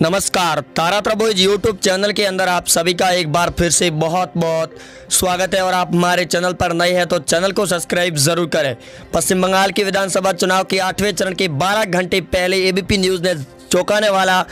नमस्कार, तारा प्रभु YouTube channel के अंदर आप सभी का एक बार फिर से बहुत बहुत स्वागत है। और आप हमारे चैनल पर नए हैं तो चैनल को सब्सक्राइब जरूर करें। पश्चिम बंगाल के विधानसभा चुनाव के 8वें चरण के 12 घंटे पहले एबीपी न्यूज़ ने चौंकाने वाला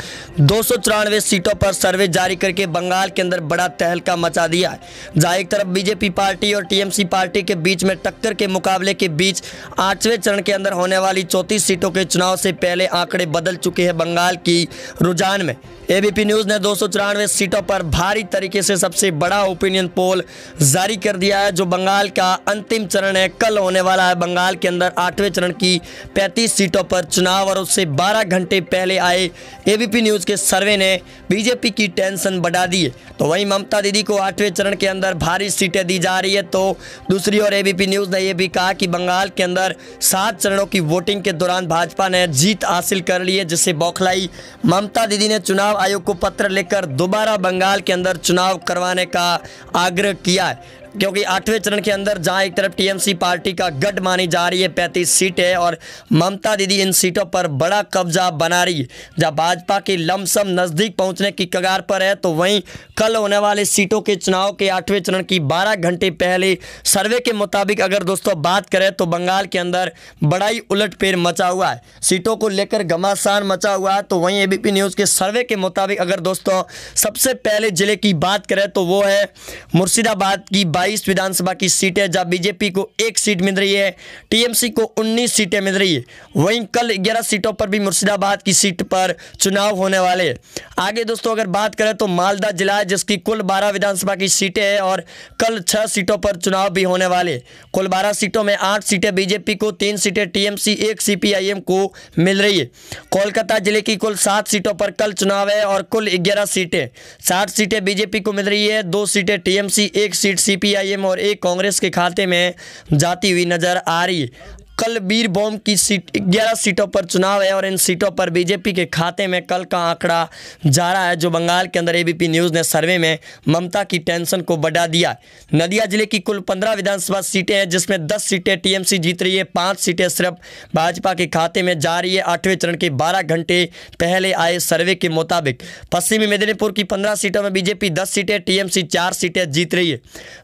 294 सीटों पर सर्वे जारी करके बंगाल के अंदर बड़ा तहलका मचा दिया है। जहाँ एक तरफ बीजेपी पार्टी और टीएमसी पार्टी के बीच में टक्कर के मुकाबले के बीच 8वें चरण के अंदर होने वाली 34 सीटों के चुनाव से पहले आंकड़े बदल चुके हैं बंगाल की रुझान में। एबीपी न्यूज़ ने 294 सीटों पर भारी तरीके से सबसे बड़ा ओपिनियन पोल जारी कर दिया है। जो बंगाल का अंतिम चरण है, कल होने वाला है। बंगाल के अंदर 8वें चरण की 35 सीटों पर चुनाव और उससे 12 घंटे पहले आए एबीपी न्यूज़ के सर्वे ने बीजेपी की टेंशन बढ़ा दी है। तो वहीं ममता दीदी को 8वें चरण के अंदर भारी सीटें दी जा रही है। तो दूसरी ओर एबीपी न्यूज़ ने यह भी कहा कि बंगाल के अंदर 7 चरणों की वोटिंग के दौरान भाजपा ने जीत हासिल कर ली है, जिससे बौखलाई ममता दीदी ने चुनाव आयोग को पत्र लिखकर दोबारा बंगाल के अंदर चुनाव करवाने का आग्रह किया है। क्योंकि 8वें चरण के अंदर जहां एक तरफ टीएमसी पार्टी का गढ़ मानी जा रही है 35 सीटें और ममता दीदी इन सीटों पर बड़ा कब्जा बना रही है, जहां भाजपा के लमसम नज़दीक पहुंचने की कगार पर है। तो वहीं कल होने वाले सीटों के चुनाव के 8वें चरण की 12 घंटे पहले सर्वे के मुताबिक अगर दोस्तों बात करें तो बंगाल के अंदर बड़ा ही उलटफेर मचा हुआ है, सीटों को लेकर घमासान मचा हुआ है। तो वहीं एबीपी न्यूज़ के सर्वे के मुताबिक अगर दोस्तों सबसे पहले जिले की बात करें तो वो है मुर्शिदाबाद की 22 विधानसभा की सीटें, जहां बीजेपी को 1 सीट मिल रही है, टीएमसी को 19 सीटें मिल रही है। वहीं कल 11 सीटों पर भी मुर्शिदाबाद की सीट पर चुनाव होने वाले हैं। आगे दोस्तों अगर बात करें तो मालदा जिला है जिसकी कुल 12 विधानसभा की सीटें हैं और कल 6 सीटों पर चुनाव भी होने वाले। कुल 12 सीटों में 8 सीटें बीजेपी को, 3 सीटें टीएमसी, 1 सीपीआईएम को मिल रही है। कोलकाता जिले की कुल 7 सीटों पर कल चुनाव है और कुल 11 सीटें, 60 सीटें बीजेपी को मिल रही है, 2 सीटें टीएमसी, 1 सीट सीपीआईएम और 1 कांग्रेस के खाते में जाती हुई नजर आ रही है। कल बीरभूम की सीट 11 सीटों पर चुनाव है और इन सीटों पर बीजेपी के खाते में कल का आंकड़ा जा रहा है, जो बंगाल के अंदर एबीपी न्यूज़ ने सर्वे में ममता की टेंशन को बढ़ा दिया। नदिया जिले की कुल 15 विधानसभा सीटें हैं जिसमें 10 सीटें टीएमसी जीत रही है, 5 सीटें सिर्फ भाजपा के खाते में जा रही है 8वें चरण के 12 घंटे पहले आए सर्वे के मुताबिक। पश्चिमी मेदिनीपुर की 15 सीटों में बीजेपी 10 सीटें, टीएमसी 4 सीटें जीत रही है।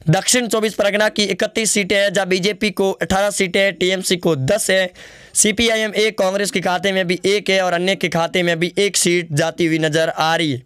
दक्षिण 24 परगना की 31 सीटें हैं जहाँ बीजेपी को 18 सीटें, टीएमसी को 10 है, सीपीआईएम 1, कांग्रेस के खाते में भी 1 है और अन्य के खाते में भी 1 सीट जाती हुई नजर आ रही है।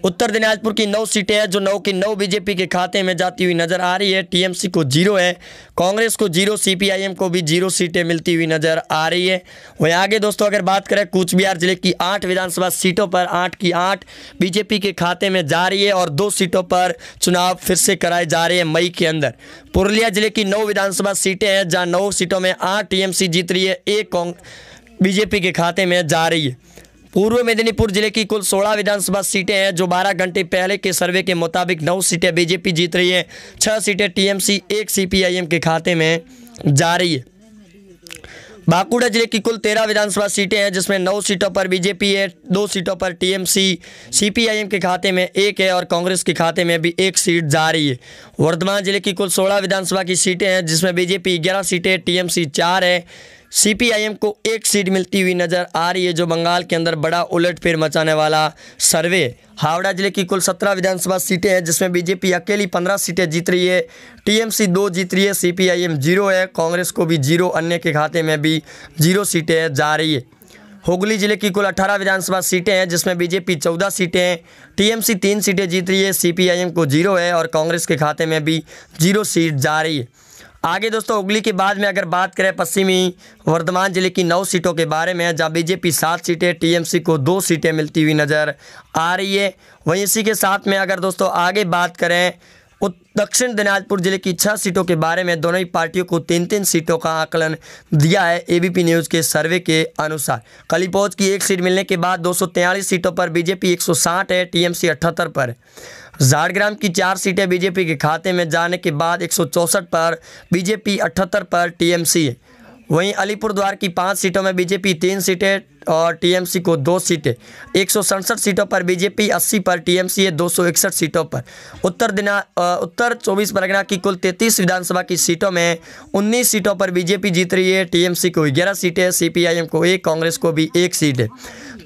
उत्तर दिनाजपुर की 9 सीटें हैं जो 9 की 9 बीजेपी के खाते में जाती हुई नजर आ रही है, टीएमसी को 0 है, कांग्रेस को 0, सीपीआईएम को भी 0 सीटें मिलती हुई नजर आ रही है। वहीं आगे दोस्तों अगर बात करें कूच बिहार जिले की 8 विधानसभा सीटों पर 8 की 8 बीजेपी के खाते में जा रही है और 2 सीटों पर चुनाव फिर से कराए जा रहे हैं मई के अंदर। पुरुलिया जिले की 9 विधानसभा सीटें हैं जहाँ 9 सीटों में 8 टीएमसी जीत रही है, 1 बीजेपी के खाते में जा रही है। पूर्व मेदिनीपुर जिले की कुल 16 विधानसभा सीटें हैं जो 12 घंटे पहले के सर्वे के मुताबिक 9 सीटें बीजेपी जीत रही है, 6 सीटें टीएमसी, 1 सीपीआईएम के खाते में जा रही है। बांकुड़ा जिले की कुल 13 विधानसभा सीटें हैं जिसमें 9 सीटों पर बीजेपी है, 2 सीटों पर टीएमसी, सीपीआईएम के खाते में 1 है और कांग्रेस के खाते में भी 1 सीट जा रही है। वर्धमान जिले की कुल 16 विधानसभा की सीटें हैं जिसमें बीजेपी 11 सीटें, टीएमसी 4 है, सीपीआईएम को 1 सीट मिलती हुई नजर आ रही है, जो बंगाल के अंदर बड़ा उलटफेर मचाने वाला सर्वे। हावड़ा जिले की कुल 17 विधानसभा सीटें हैं जिसमें बीजेपी अकेली 15 सीटें जीत रही है, टीएमसी 2 जीत रही है, सीपीआईएम 0 है, कांग्रेस को भी 0, अन्य के खाते में भी 0 सीटें जा रही है। हुगली जिले की कुल 18 विधानसभा सीटें हैं जिसमें बीजेपी 14 सीटें, टीएमसी 3 सीटें जीत रही है, सीपीआईएम को 0 है और कांग्रेस के खाते में भी 0 सीट जा रही है। आगे दोस्तों हुगली के बाद में अगर बात करें पश्चिमी वर्धमान जिले की 9 सीटों के बारे में, जहां बीजेपी 7 सीटें, टीएमसी को 2 सीटें मिलती हुई नज़र आ रही है। वहीं इसी के साथ में अगर दोस्तों आगे बात करें दक्षिण दिनाजपुर जिले की 6 सीटों के बारे में, दोनों ही पार्टियों को 3-3 सीटों का आकलन दिया है एबीपी न्यूज़ के सर्वे के अनुसार। कलीपोज की 1 सीट मिलने के बाद 243 सीटों पर बीजेपी 160 है, टीएमसी 78 पर। झाड़ग्राम की 4 सीटें बीजेपी के खाते में जाने के बाद 164 पर बीजेपी, 78 पर टीएमसी है। वहीं अलीपुरद्वार की 5 सीटों में बीजेपी 3 सीटें और टीएमसी को 2 सीटें। 167 सीटों पर बीजेपी, 80 पर टीएमसी है 261 सीटों पर। उत्तर 24 परगना की कुल 33 विधानसभा की सीटों में 19 सीटों पर बीजेपी जीत रही है। टीएमसी को 11 सीटें, सीपीआईएम को 1, कांग्रेस को भी 1 सीट है।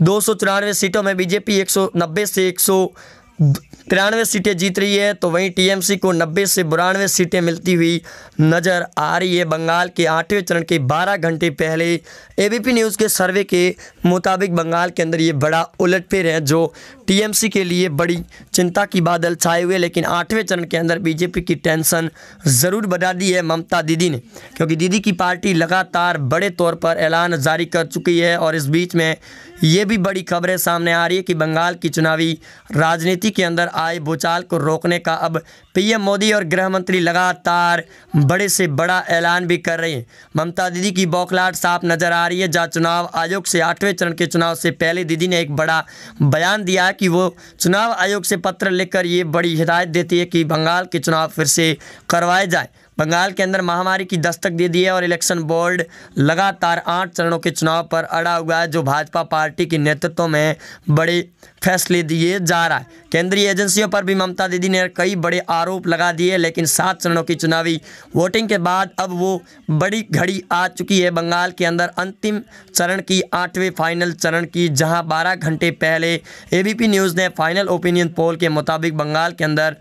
294 सीटों में बीजेपी 190 से 193 सीटें जीत रही है, तो वहीं टीएमसी को 90 से 92 सीटें मिलती हुई नज़र आ रही है। बंगाल के 8वें चरण के 12 घंटे पहले एबीपी न्यूज़ के सर्वे के मुताबिक बंगाल के अंदर ये बड़ा उलटफेर है, जो टीएमसी के लिए बड़ी चिंता की बादल छाए हुए। लेकिन 8वें चरण के अंदर बीजेपी की टेंशन ज़रूर बढ़ा दी है ममता दीदी ने, क्योंकि दीदी की पार्टी लगातार बड़े तौर पर ऐलान जारी कर चुकी है। और इस बीच में ये भी बड़ी खबरें सामने आ रही है कि बंगाल की चुनावी राजनीति के अंदर आए भूचाल को रोकने का अब पीएम मोदी और गृह मंत्री लगातार बड़े से बड़ा ऐलान भी कर रहे हैं। ममता दीदी की बौखलाहट साफ नज़र आ रही है, जहाँ चुनाव आयोग से 8वें चरण के चुनाव से पहले दीदी ने एक बड़ा बयान दिया है कि वो चुनाव आयोग से पत्र लिखकर ये बड़ी हिदायत देती है कि बंगाल के चुनाव फिर से करवाए जाए। बंगाल के अंदर महामारी की दस्तक दे दी है और इलेक्शन बोर्ड लगातार 8 चरणों के चुनाव पर अड़ा हुआ है, जो भाजपा पार्टी के नेतृत्व में बड़े फैसले दिए जा रहा है। केंद्रीय एजेंसियों पर भी ममता दीदी ने कई बड़े आरोप लगा दिए, लेकिन 7 चरणों की चुनावी वोटिंग के बाद अब वो बड़ी घड़ी आ चुकी है बंगाल के अंदर अंतिम चरण की, 8वें फाइनल चरण की, जहां 12 घंटे पहले एबीपी न्यूज़ ने फाइनल ओपिनियन पोल के मुताबिक बंगाल के अंदर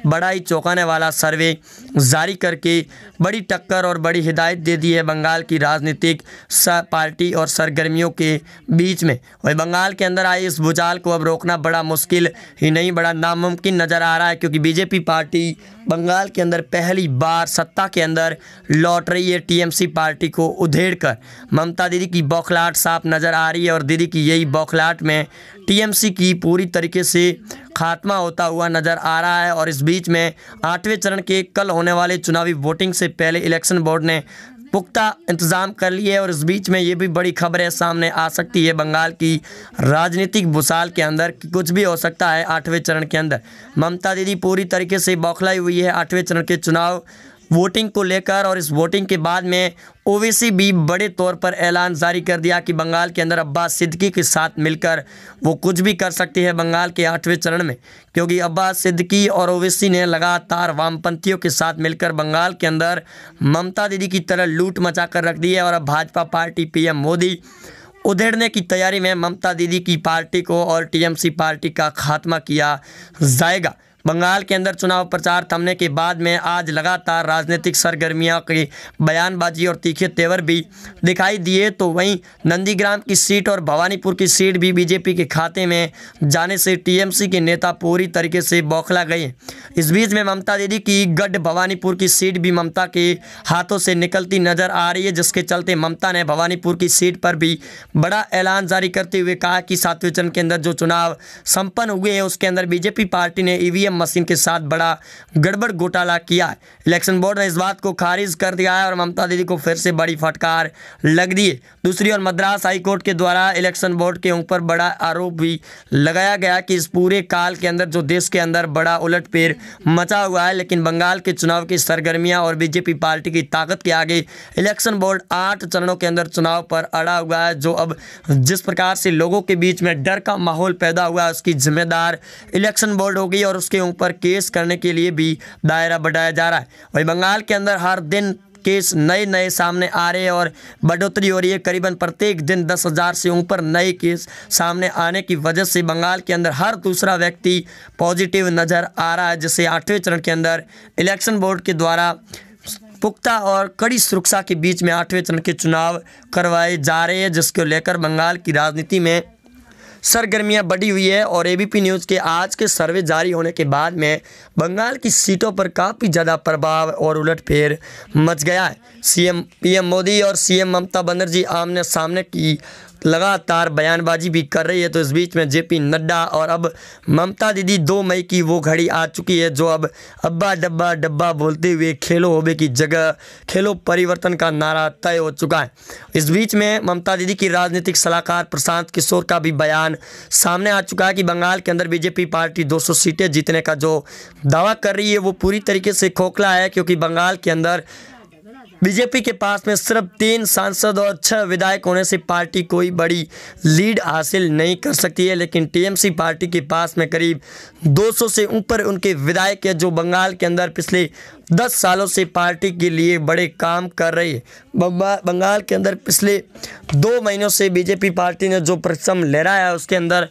बड़ा ही चौंकाने वाला सर्वे जारी करके बड़ी टक्कर और बड़ी हिदायत दे दी है बंगाल की राजनीतिक पार्टी और सरगर्मियों के बीच में। वही बंगाल के अंदर आए इस भूचाल को अब रोकना बड़ा मुश्किल ही नहीं, बड़ा नामुमकिन नज़र आ रहा है, क्योंकि बीजेपी पार्टी बंगाल के अंदर पहली बार सत्ता के अंदर लौट रही है टीएमसी पार्टी को उधेड़कर। ममता दीदी की बौखलाहट साफ नज़र आ रही है और दीदी की यही बौखलाहट में टीएमसी की पूरी तरीके से खात्मा होता हुआ नज़र आ रहा है। और इस बीच में 8वें चरण के कल होने वाले चुनावी वोटिंग से पहले इलेक्शन बोर्ड ने पुख्ता इंतज़ाम कर लिए और इस बीच में ये भी बड़ी खबरें सामने आ सकती है बंगाल की राजनीतिक भूसाल के अंदर कि कुछ भी हो सकता है 8वें चरण के अंदर। ममता दीदी पूरी तरीके से बौखलाई हुई है 8वें चरण के चुनाव वोटिंग को लेकर, और इस वोटिंग के बाद में ओवैसी भी बड़े तौर पर ऐलान जारी कर दिया कि बंगाल के अंदर अब्बास सिद्दीकी के साथ मिलकर वो कुछ भी कर सकती है बंगाल के 8वें चरण में, क्योंकि अब्बास सिद्दीकी और ओवैसी ने लगातार वामपंथियों के साथ मिलकर बंगाल के अंदर ममता दीदी की तरह लूट मचा कर रख दी है। और अब भाजपा पार्टी पीएम मोदी उधेड़ने की तैयारी में ममता दीदी की पार्टी को और टीएमसी पार्टी का खात्मा किया जाएगा। बंगाल के अंदर चुनाव प्रचार थमने के बाद में आज लगातार राजनीतिक सरगर्मियां की बयानबाजी और तीखे तेवर भी दिखाई दिए, तो वहीं नंदीग्राम की सीट और भवानीपुर की सीट भी बीजेपी के खाते में जाने से टीएमसी के नेता पूरी तरीके से बौखला गए। इस बीच में ममता दीदी की गढ़ भवानीपुर की सीट भी ममता के हाथों से निकलती नजर आ रही है, जिसके चलते ममता ने भवानीपुर की सीट पर भी बड़ा ऐलान जारी करते हुए कहा कि 7वें चरण के अंदर जो चुनाव संपन्न हुए हैं उसके अंदर बीजेपी पार्टी ने ईवीएम मशीन के साथ बड़ा गड़बड़ घोटाला किया है। इलेक्शन बोर्ड ने इस बात को खारिज कर दिया है और ममता दीदी को फिर से बड़ी फटकार लग दी है। दूसरी ओर मद्रास हाई कोर्ट के द्वारा इलेक्शन बोर्ड के ऊपर बड़ा आरोप भी लगाया गया कि इस पूरे काल के अंदर जो देश के अंदर बड़ा उलटफेर मचा हुआ है, लेकिन बंगाल के चुनाव की सरगर्मियां और बीजेपी पार्टी की ताकत के आगे इलेक्शन बोर्ड 8 चरणों के अंदर चुनाव पर अड़ा हुआ है। जो अब जिस प्रकार से लोगों के बीच में डर का माहौल पैदा हुआ है उसकी जिम्मेदार इलेक्शन बोर्ड होगी और उसके ऊपर केस करने के लिए भी दायरा बढ़ाया जा रहा है। वही बंगाल के अंदर हर दिन केस नए नए सामने आ रहे हैं और बढ़ोतरी हो रही है। करीबन प्रत्येक दिन 10,000 से ऊपर नए केस सामने आने की वजह से बंगाल के अंदर हर दूसरा व्यक्ति पॉजिटिव नज़र आ रहा है, जिससे 8वें चरण के अंदर इलेक्शन बोर्ड के द्वारा पुख्ता और कड़ी सुरक्षा के बीच में 8वें चरण के चुनाव करवाए जा रहे हैं, जिसको लेकर बंगाल की राजनीति में सरगर्मियां बढ़ी हुई है। और एबीपी न्यूज़ के आज के सर्वे जारी होने के बाद में बंगाल की सीटों पर काफ़ी ज़्यादा प्रभाव और उलटफेर मच गया है। पीएम मोदी और सीएम ममता बनर्जी आमने सामने की लगातार बयानबाजी भी कर रही है, तो इस बीच में जेपी नड्डा और अब ममता दीदी 2 मई की वो घड़ी आ चुकी है जो अब अब्बा डब्बा डब्बा बोलते हुए खेलो होबे की जगह खेलो परिवर्तन का नारा तय हो चुका है। इस बीच में ममता दीदी की राजनीतिक सलाहकार प्रशांत किशोर का भी बयान सामने आ चुका है कि बंगाल के अंदर बीजेपी पार्टी 200 सीटें जीतने का जो दावा कर रही है वो पूरी तरीके से खोखला है, क्योंकि बंगाल के अंदर बीजेपी के पास में सिर्फ 3 सांसद और 6 विधायक होने से पार्टी कोई बड़ी लीड हासिल नहीं कर सकती है, लेकिन टीएमसी पार्टी के पास में करीब 200 से ऊपर उनके विधायक है जो बंगाल के अंदर पिछले 10 सालों से पार्टी के लिए बड़े काम कर रही है। बंगाल के अंदर पिछले 2 महीनों से बीजेपी पार्टी ने जो परिश्रम लहराया है उसके अंदर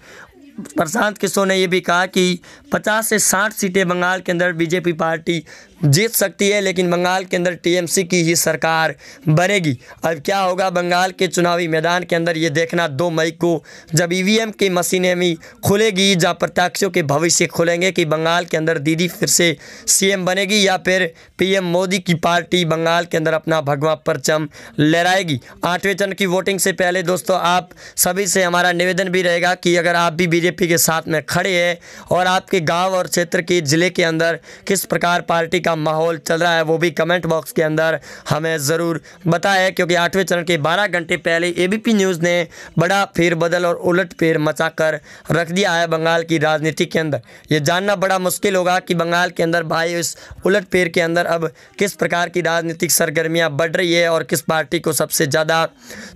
प्रशांत किशोर ने यह भी कहा कि 50 से 60 सीटें बंगाल के अंदर बीजेपी पार्टी जीत सकती है, लेकिन बंगाल के अंदर टीएमसी की ही सरकार बनेगी। अब क्या होगा बंगाल के चुनावी मैदान के अंदर ये देखना 2 मई को जब ईवीएम की मशीनें भी खुलेगी, जहाँ प्रत्याशियों के भविष्य खुलेंगे कि बंगाल के अंदर दीदी फिर से सीएम बनेगी या फिर पीएम मोदी की पार्टी बंगाल के अंदर अपना भगवा परचम लहराएगी। 8वें चरण की वोटिंग से पहले दोस्तों आप सभी से हमारा निवेदन भी रहेगा कि अगर आप भी बीजेपी के साथ में खड़े हैं और आपके गाँव और क्षेत्र के ज़िले के अंदर किस प्रकार पार्टी का माहौल चल रहा है वो भी कमेंट बॉक्स के अंदर हमें ज़रूर बताएं, क्योंकि 8वें चरण के 12 घंटे पहले एबीपी न्यूज़ ने बड़ा फेरबदल और उलटफेर मचाकर रख दिया है बंगाल की राजनीति के अंदर। ये जानना बड़ा मुश्किल होगा कि बंगाल के अंदर भाई इस उलटफेर के अंदर अब किस प्रकार की राजनीतिक सरगर्मियाँ बढ़ रही है और किस पार्टी को सबसे ज़्यादा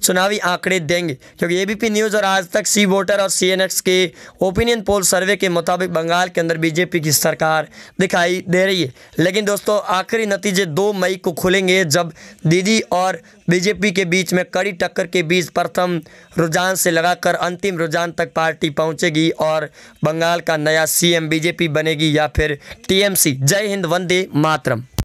चुनावी आंकड़े देंगे, क्योंकि एबीपी न्यूज़ और आज तक सी वोटर और सीएनएक्स के ओपिनियन पोल सर्वे के मुताबिक बंगाल के अंदर बीजेपी की सरकार दिखाई दे रही है। लेकिन दोस्तों आखिरी नतीजे 2 मई को खुलेंगे जब दीदी और बीजेपी के बीच में कड़ी टक्कर के बीच प्रथम रुझान से लगाकर अंतिम रुझान तक पार्टी पहुंचेगी और बंगाल का नया सीएम बीजेपी बनेगी या फिर टीएमसी। जय हिंद, वंदे मातरम।